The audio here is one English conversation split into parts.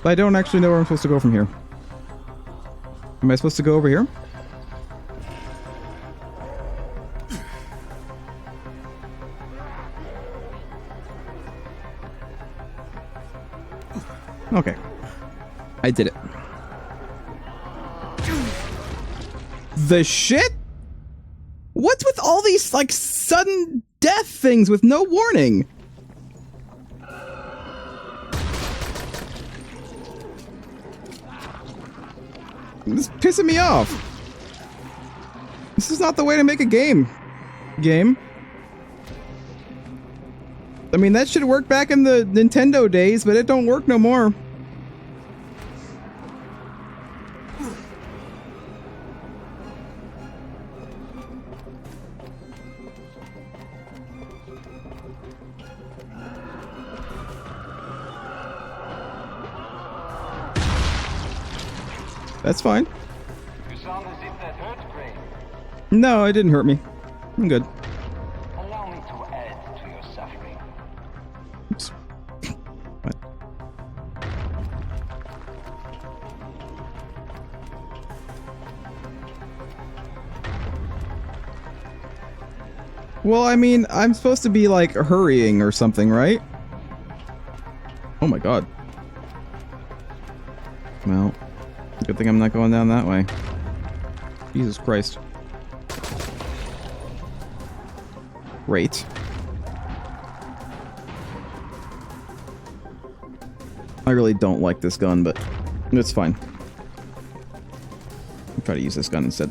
I don't actually know where I'm supposed to go from here. Am I supposed to go over here? Okay. I did it. The shit? What's with all these, like, sudden death things with no warning? This is pissing me off. This is not the way to make a game. I mean, that should work back in the Nintendo days, but it don't work no more. That's fine. You sound as if that hurt, Gray. No, it didn't hurt me. I'm good. Allow me to add to your suffering. Oops. What? Well, I mean, I'm supposed to be, like, hurrying or something, right? Oh my god. Well, good thing I'm not going down that way. Jesus Christ. Great. I really don't like this gun, but it's fine. I'll try to use this gun instead.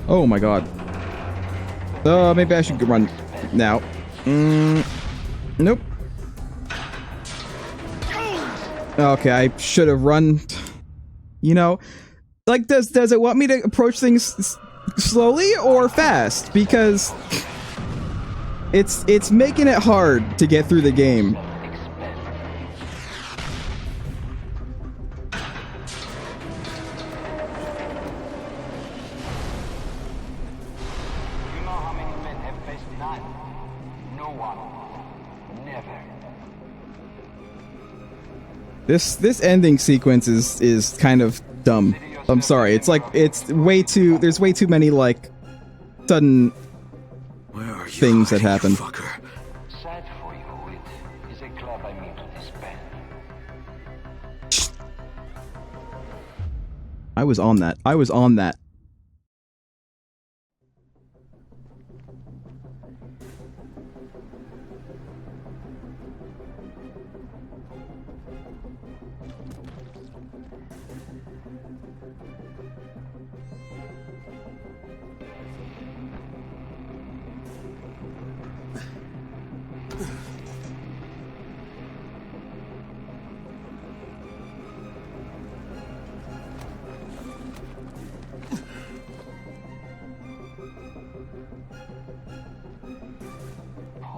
Oh my god. Maybe I should run now. Nope. Okay, I should have run. You know, like, does it want me to approach things slowly or fast? Because it's making it hard to get through the game. This ending sequence is kind of dumb. I'm sorry. It's like, it's way too, there's way too many, like, sudden things that happen. Sad for you, it is a club I mean to disband. I was on that. I was on that.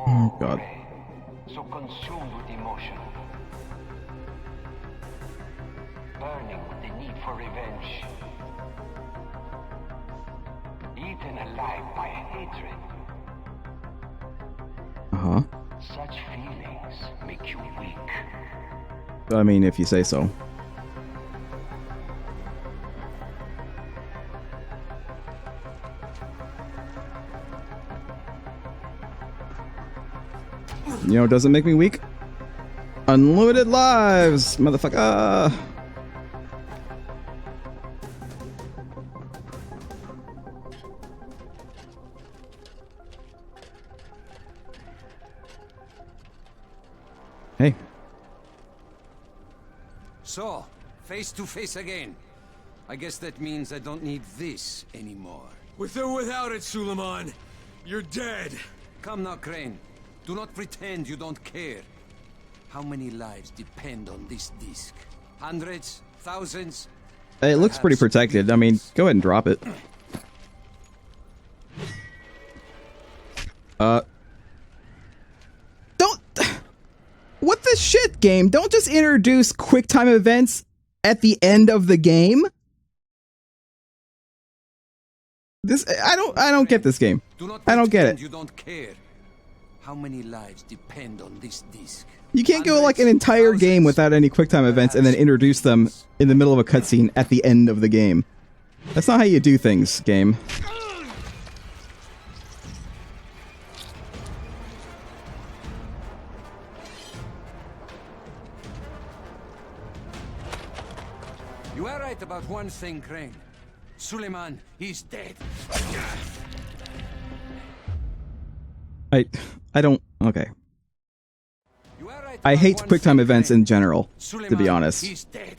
Oh god. So consumed with emotion, burning with the need for revenge, eaten alive by hatred. Uh-huh. Such feelings make you weak. I mean, if you say so. You know, it doesn't make me weak. Unlimited lives, motherfucker. Hey. So, face to face again. I guess that means I don't need this anymore. With or without it, Suleiman, you're dead. Come now, Crane. Do not pretend you don't care. How many lives depend on this disc? Hundreds? Thousands? It looks pretty protected. I mean, go ahead and drop it. Don't... game, don't just introduce QuickTime events at the end of the game. This I don't get this game. I don't get it. You don't care. How many lives depend on this disc? You can't go like an entire game without any QuickTime events and then introduce them in the middle of a cutscene at the end of the game. That's not how you do things, game. You are right about one thing, Crane. Suleiman, he's dead. I don't... Okay. You are right I about hate one QuickTime thing, events Crane. in general, to Suleiman, be honest. He's dead.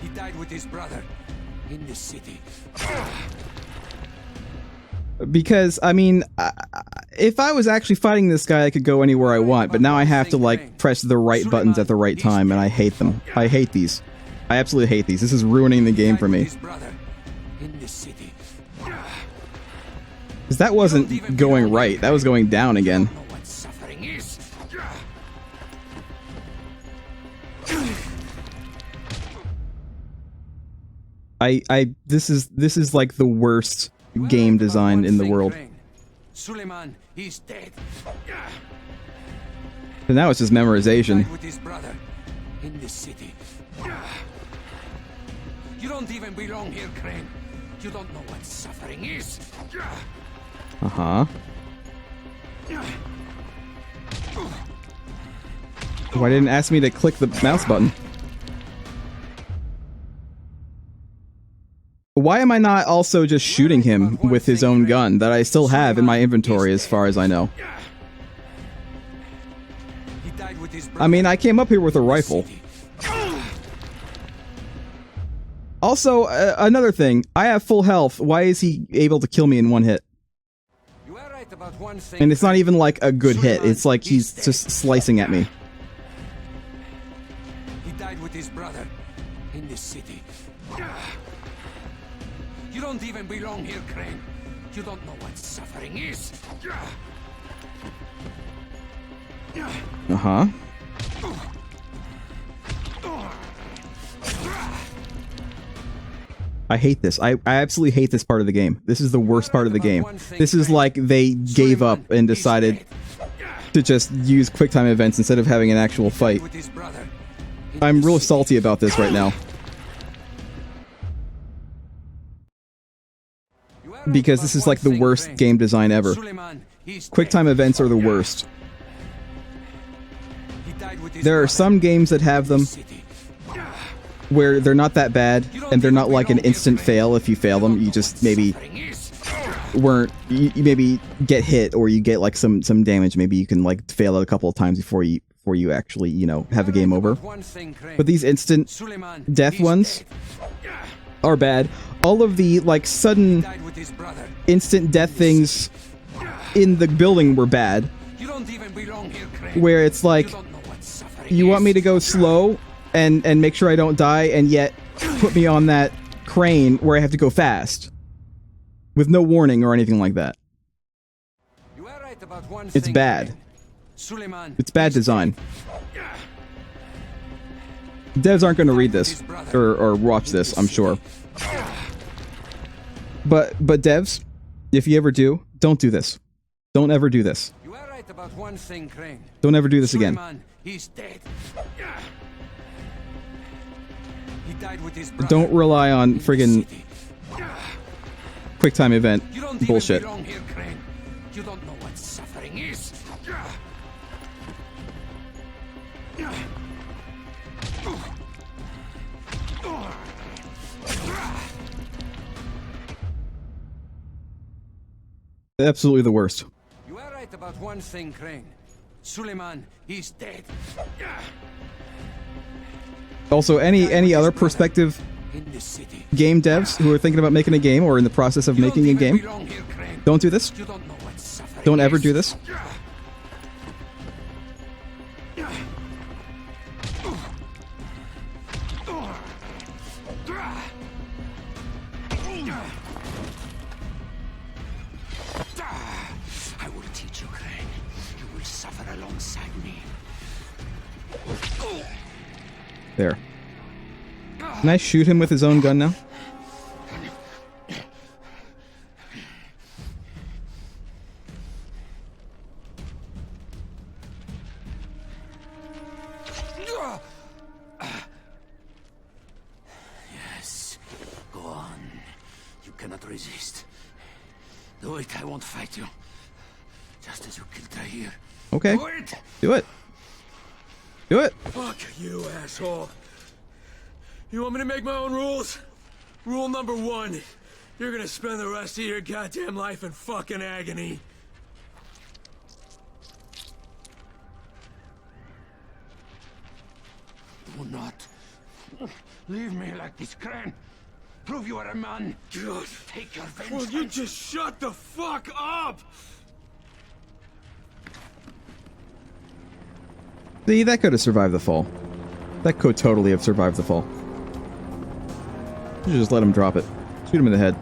He died with his brother in the city. Because, I mean, if I was actually fighting this guy, I could go anywhere I want, but now I have to, like, press the right buttons at the right time, and I hate them. I hate these. I absolutely hate these. This is ruining the game for me. Because that wasn't going right. That was going down again. This is like the worst game design in the world. Suleiman, he's dead. And now it's just memorization. With his brother in the city. You don't even belong here, Crane. You don't know what suffering is. Uh-huh. Why didn't it ask me to click the mouse button? Why am I not also just shooting him with his own gun that I still have in my inventory as far as I know? I mean, I came up here with a rifle. Also, another thing, I have full health. Why is he able to kill me in one hit? And it's not even like a good hit. It's like he's just slicing at me. He died with his brother in the city. You don't even belong here, Crane. You don't know what suffering is. Uh-huh. I hate this. I absolutely hate this part of the game. This is the worst part of the game. This is like they gave up and decided to just use QuickTime events instead of having an actual fight. I'm real salty about this right now. Because this is like the worst game design ever. QuickTime events are the worst. There are some games that have them where they're not that bad, and they're not like an instant fail if you fail them. You just maybe you maybe get hit, or you get like some damage. Maybe you can like fail it a couple of times before you actually, you know, have a game over. But these instant death ones are bad. All of the like sudden instant death things in the building were bad. Where it's like, you want me to go slow and make sure I don't die, and yet put me on that crane where I have to go fast with no warning or anything like that. It's bad. It's bad design. Devs aren't going to read this or watch this, I'm sure. But devs, if you ever do, don't do this. Don't ever do this. Don't ever do this again. He's dead. Don't rely on friggin' QuickTime event bullshit. You don't know what suffering is. Absolutely the worst. You are right about one thing, Crane. Suleiman, he's dead. Also, any other prospective game devs who are thinking about making a game or in the process of making a game, don't do this. Don't ever do this. I will teach you, Crane. You will suffer alongside inside me. There. Can I shoot him with his own gun now? Yes, go on. You cannot resist. Do it, I won't fight you. Just as you killed Tahir. Okay. Do it! Do it. Do it. Fuck you, asshole. You want me to make my own rules? Rule number 1. You're gonna spend the rest of your goddamn life in fucking agony. Do not leave me like this, Crane. Prove you are a man. God. Take your Will vengeance. you just shut the fuck up? See, that could have survived the fall. That could totally have survived the fall. You just let him drop it. Shoot him in the head.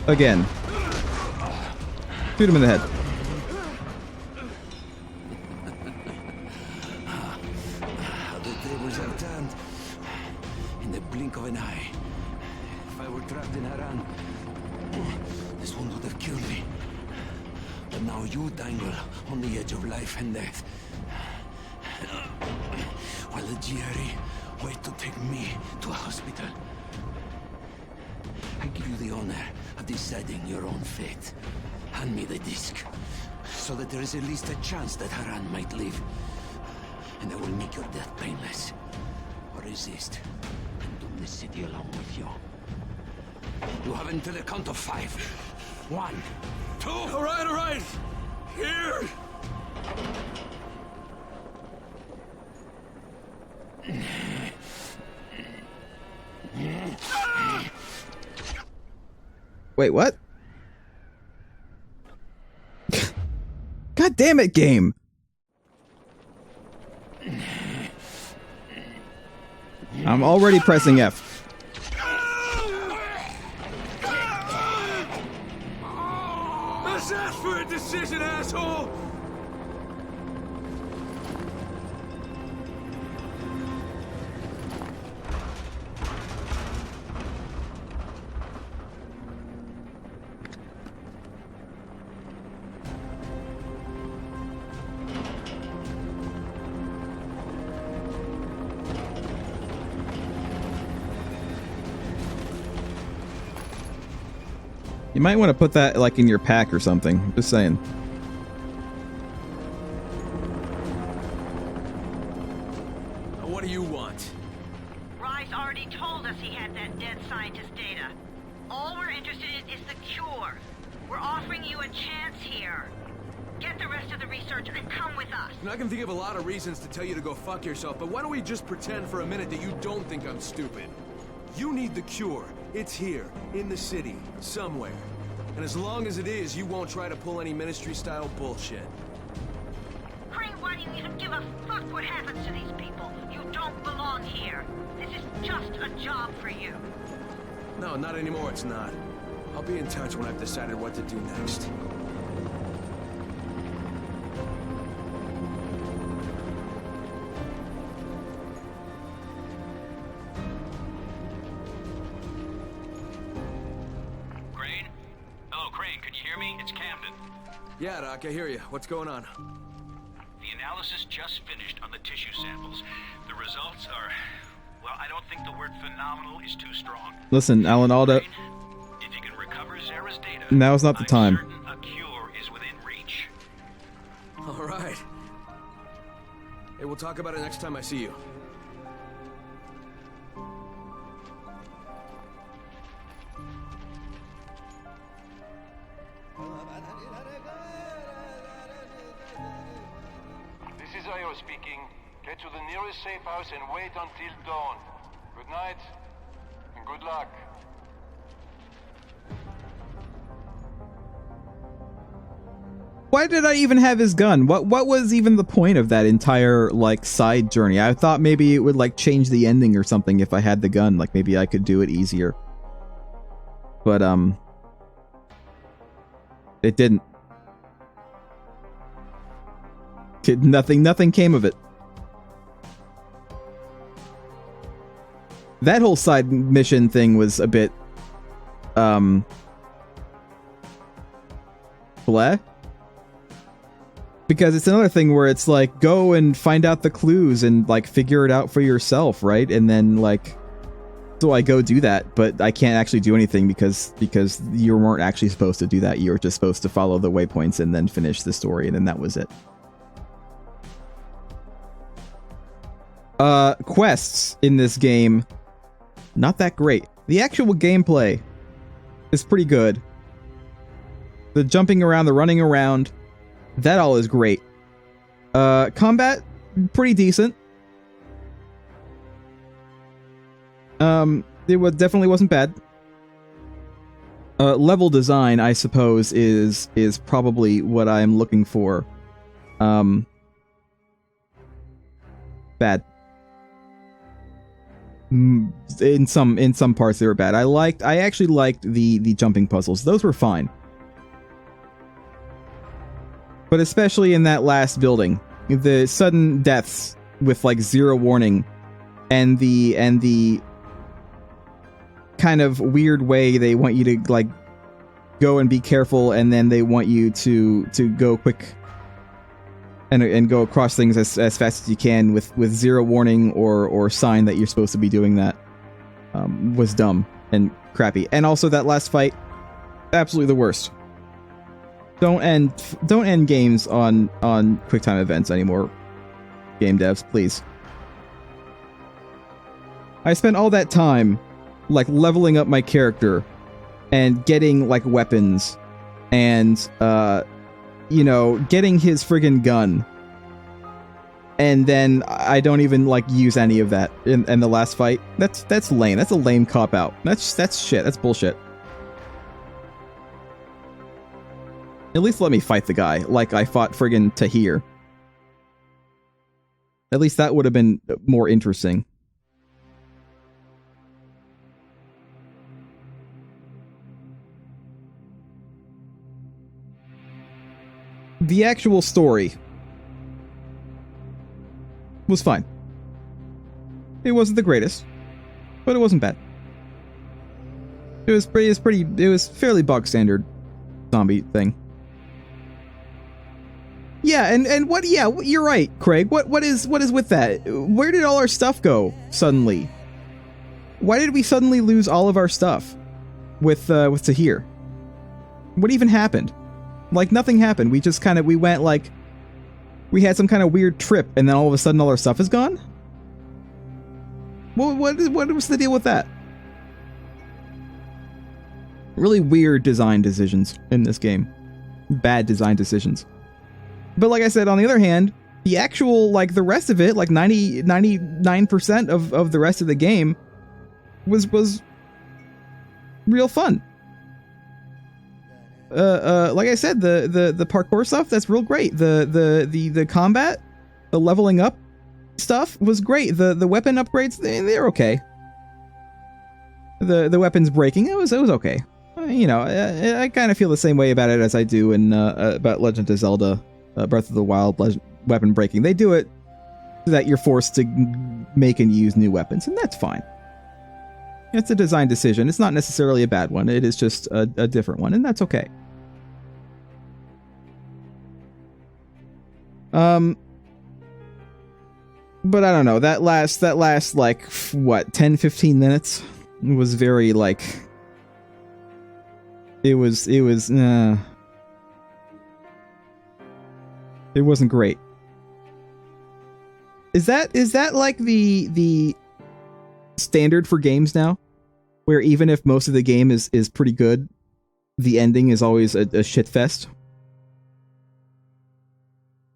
Again. Shoot him in the head. How the tables have turned. In the blink of an eye. If I were trapped in Haran, this one would have killed me. But now you dangle on the edge of life and death. While the GRE wait to take me to a hospital. I give you the honor of deciding your own fate. Hand me the disc, so that there is at least a chance that Haran might live. And I will make your death painless. Or resist, and doom the city along with you. You have until the count of 5. 1, 2... All right. Here. Wait, what? God damn it, game! I'm already pressing F. Let's ask for a decision, asshole. You might want to put that, like, in your pack or something. Just saying. What do you want? Rice already told us he had that dead scientist data. All we're interested in is the cure. We're offering you a chance here. Get the rest of the research and come with us. I can think of a lot of reasons to tell you to go fuck yourself, but why don't we just pretend for a minute that you don't think I'm stupid? You need the cure. It's here, in the city, somewhere. And as long as it is, you won't try to pull any ministry-style bullshit. Crane, why do you even give a fuck what happens to these people? You don't belong here. This is just a job for you. No, not anymore, it's not. I'll be in touch when I've decided what to do next. Yeah, Doc, I hear you. What's going on? The analysis just finished on the tissue samples. The results are... well, I don't think the word phenomenal is too strong. Listen, Alan Alda. If you can recover Zara's data... Now is not the time. I'm certain a cure is within reach. All right. Hey, we'll talk about it next time I see you. This is Io speaking. Get to the nearest safe house and wait until dawn. Good night, and good luck. Why did I even have his gun? What was even the point of that entire, like, side journey? I thought maybe it would, like, change the ending or something if I had the gun. Like, maybe I could do it easier. But, it didn't. Nothing came of it. That whole side mission thing was a bit, bleh. Because it's another thing where it's like, go and find out the clues and, like, figure it out for yourself, right? And then, like, so I go do that, but I can't actually do anything because you weren't actually supposed to do that. You were just supposed to follow the waypoints and then finish the story, and then that was it. Quests in this game, not that great. The actual gameplay is pretty good. The jumping around, the running around, that all is great. Combat, pretty decent. It definitely wasn't bad. Level design, I suppose, is probably what I'm looking for. Bad. In some parts they were bad. I actually liked the jumping puzzles. Those were fine. But especially in that last building, the sudden deaths with like zero warning, and the kind of weird way they want you to like go and be careful, and then they want you to go quick and go across things as fast as you can with zero warning or sign that you're supposed to be doing that, was dumb and crappy. And also that last fight, absolutely the worst. Don't end games on QuickTime events anymore, game devs, please. I spent all that time like leveling up my character and getting like weapons and getting his friggin' gun, and then I don't even like use any of that in the last fight. That's lame. That's a lame cop out. That's shit. That's bullshit. At least let me fight the guy like I fought friggin' Tahir. At least that would have been more interesting. The actual story was fine. It wasn't the greatest, but it wasn't bad. It was fairly bog standard zombie thing. Yeah, and what? Yeah, you're right, Craig. What is with that? Where did all our stuff go suddenly? Why did we suddenly lose all of our stuff with Tahir? What even happened? Like nothing happened. We just we went like we had some kind of weird trip, and then all of a sudden all our stuff is gone. What was the deal with that? Really weird design decisions in this game. Bad design decisions. But like I said, on the other hand, the actual, like, the rest of it, like 99% of the rest of the game was real fun. Like I said, the parkour stuff, that's real great. The combat, the leveling up stuff was great. The weapon upgrades, they're okay. The weapons breaking, it was okay. I kind of feel the same way about it as I do in about Legend of Zelda Breath of the Wild weapon breaking. They do it so that you're forced to make and use new weapons, and that's fine. It's a design decision. It's not necessarily a bad one. It is just a different one, and that's okay. But I don't know. That last like what 10-15 minutes was very like it wasn't great. Is that like the standard for games now, where even if most of the game is pretty good, the ending is always a shit fest?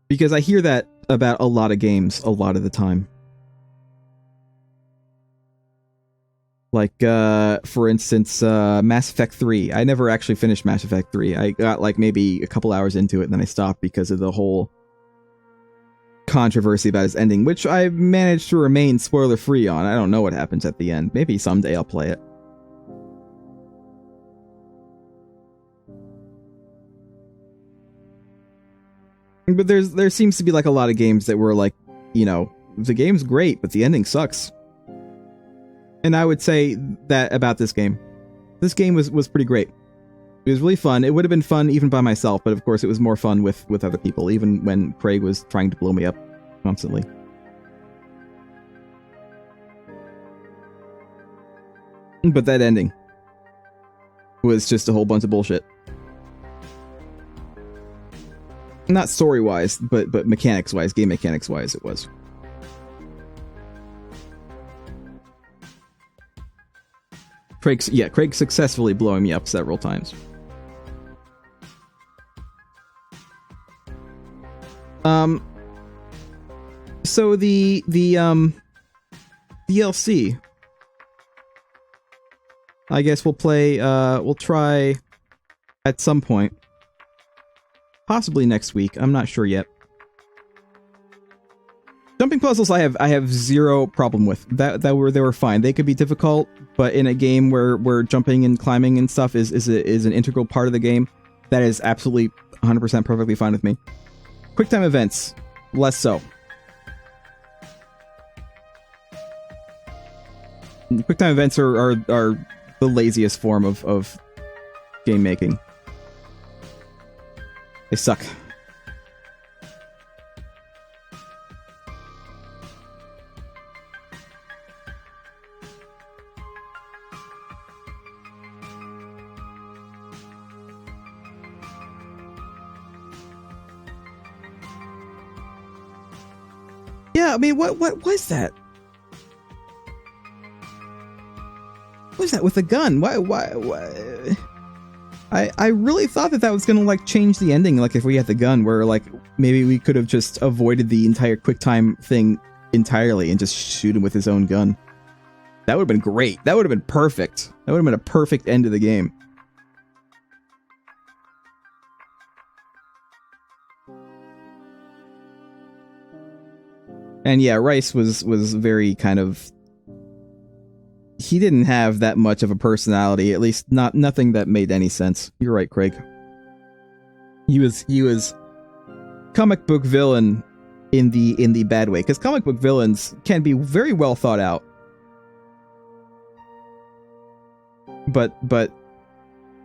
Because I hear that about a lot of games a lot of the time. Like, for instance, Mass Effect 3. I never actually finished Mass Effect 3. I got, like, maybe a couple hours into it, and then I stopped because of the whole controversy about its ending, which I managed to remain spoiler-free on. I don't know what happens at the end. Maybe someday I'll play it. But there seems to be like a lot of games that were like, you know, the game's great, but the ending sucks. And I would say that about this game. This game was pretty great. It was really fun. It would have been fun even by myself, but of course it was more fun with other people, even when Craig was trying to blow me up constantly. But that ending was just a whole bunch of bullshit. Not story-wise, but mechanics-wise, game mechanics-wise, it was. Craig successfully blowing me up several times. So the DLC, I guess we'll try at some point. Possibly next week. I'm not sure yet. Jumping puzzles I have zero problem with. They were fine. They could be difficult, but in a game where jumping and climbing and stuff is an integral part of the game, that is absolutely 100% perfectly fine with me. QuickTime events, less so. QuickTime events are the laziest form of game making. They suck. Yeah, I mean, what was that? What was that with the gun? Why? I really thought that was gonna like change the ending, like if we had the gun, where like maybe we could have just avoided the entire QuickTime thing entirely and just shoot him with his own gun. That would have been great. That would have been perfect. That would have been a perfect end to the game. And yeah, Rice was very kind of... He didn't have that much of a personality, at least nothing that made any sense. You're right, Craig. He was comic book villain in the bad way, because comic book villains can be very well thought out. But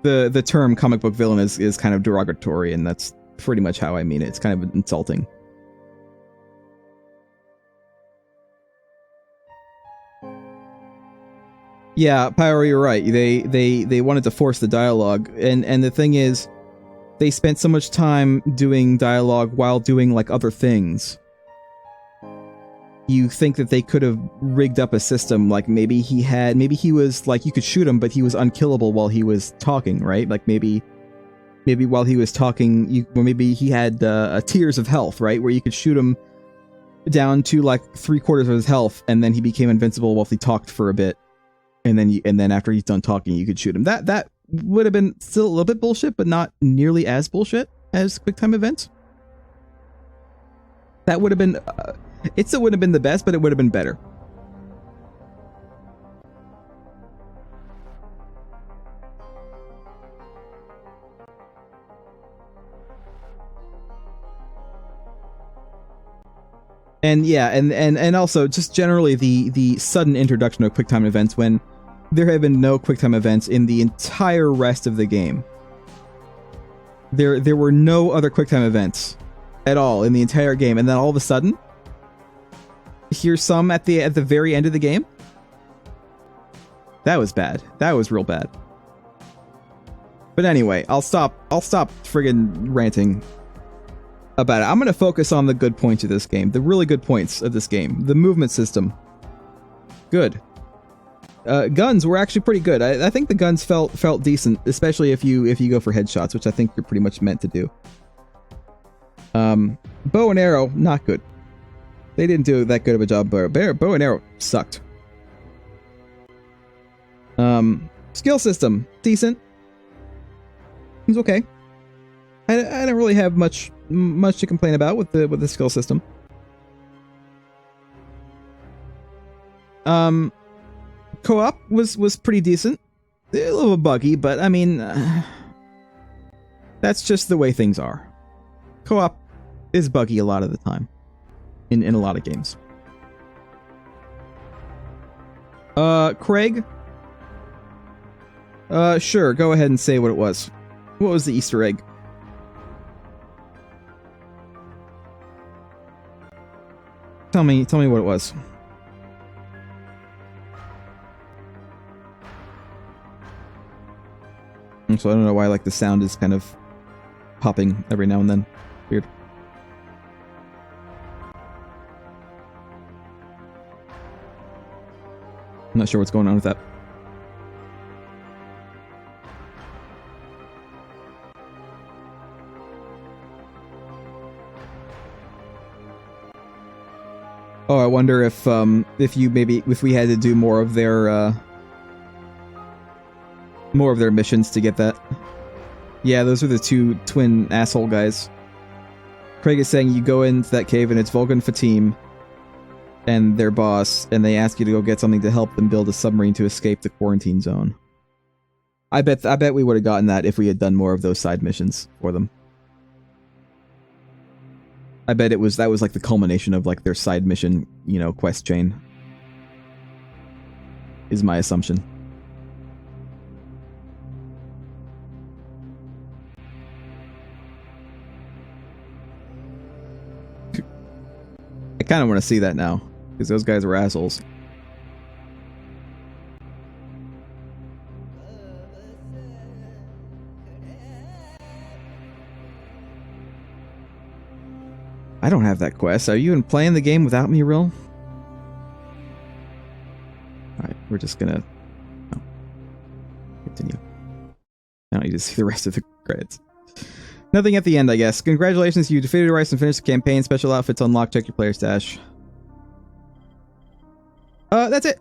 the term comic book villain is kind of derogatory, and that's pretty much how I mean it. It's kind of insulting. Yeah, Pyro, you're right. They wanted to force the dialogue, and the thing is, they spent so much time doing dialogue while doing like other things. You think that they could have rigged up a system, like maybe he was like, you could shoot him, but he was unkillable while he was talking, right? Like maybe while he was talking, maybe he had tiers of health, right? Where you could shoot him down to like 3/4 of his health, and then he became invincible while he talked for a bit. And then after he's done talking, you could shoot him. That would have been still a little bit bullshit, but not nearly as bullshit as QuickTime events. That would have been... it still wouldn't have been the best, but it would have been better. And yeah, and also just generally the sudden introduction of QuickTime events when there have been no QuickTime events in the entire rest of the game. There were no other QuickTime events at all in the entire game, and then all of a sudden, here's some at the very end of the game. That was bad. That was real bad. But anyway, I'll stop friggin' ranting about it. I'm gonna focus on the good points of this game, the really good points of this game. The movement system, good. Guns were actually pretty good. I think the guns felt decent, especially if you go for headshots, which I think you're pretty much meant to do. Bow and arrow, not good. They didn't do that good of a job. Bow and arrow sucked. Skill system, decent. It was okay. I don't really have much to complain about with the skill system. Co-op was pretty decent. A little buggy, but I mean, that's just the way things are. Co-op is buggy a lot of the time in a lot of games. Craig? Sure, go ahead and say what it was. What was the Easter egg? Tell me what it was. So I don't know why, like, the sound is kind of popping every now and then. Weird. I'm not sure what's going on with that. Oh, I wonder if we had to do more of their missions to get that. Yeah, those are the two twin asshole guys. Craig is saying you go into that cave and it's Vulcan Fatim and their boss, and they ask you to go get something to help them build a submarine to escape the quarantine zone. I bet we would have gotten that if we had done more of those side missions for them. I bet that was like the culmination of like their side mission, quest chain. Is my assumption. I kind of want to see that now, because those guys were assholes. I don't have that quest. Are you even playing the game without me, Rill? Alright, we're just gonna... Oh. Continue. I don't need to see the rest of the credits. Nothing at the end, I guess. Congratulations, you defeated Rice and finished the campaign. Special outfits unlocked. Check your player stash. That's it.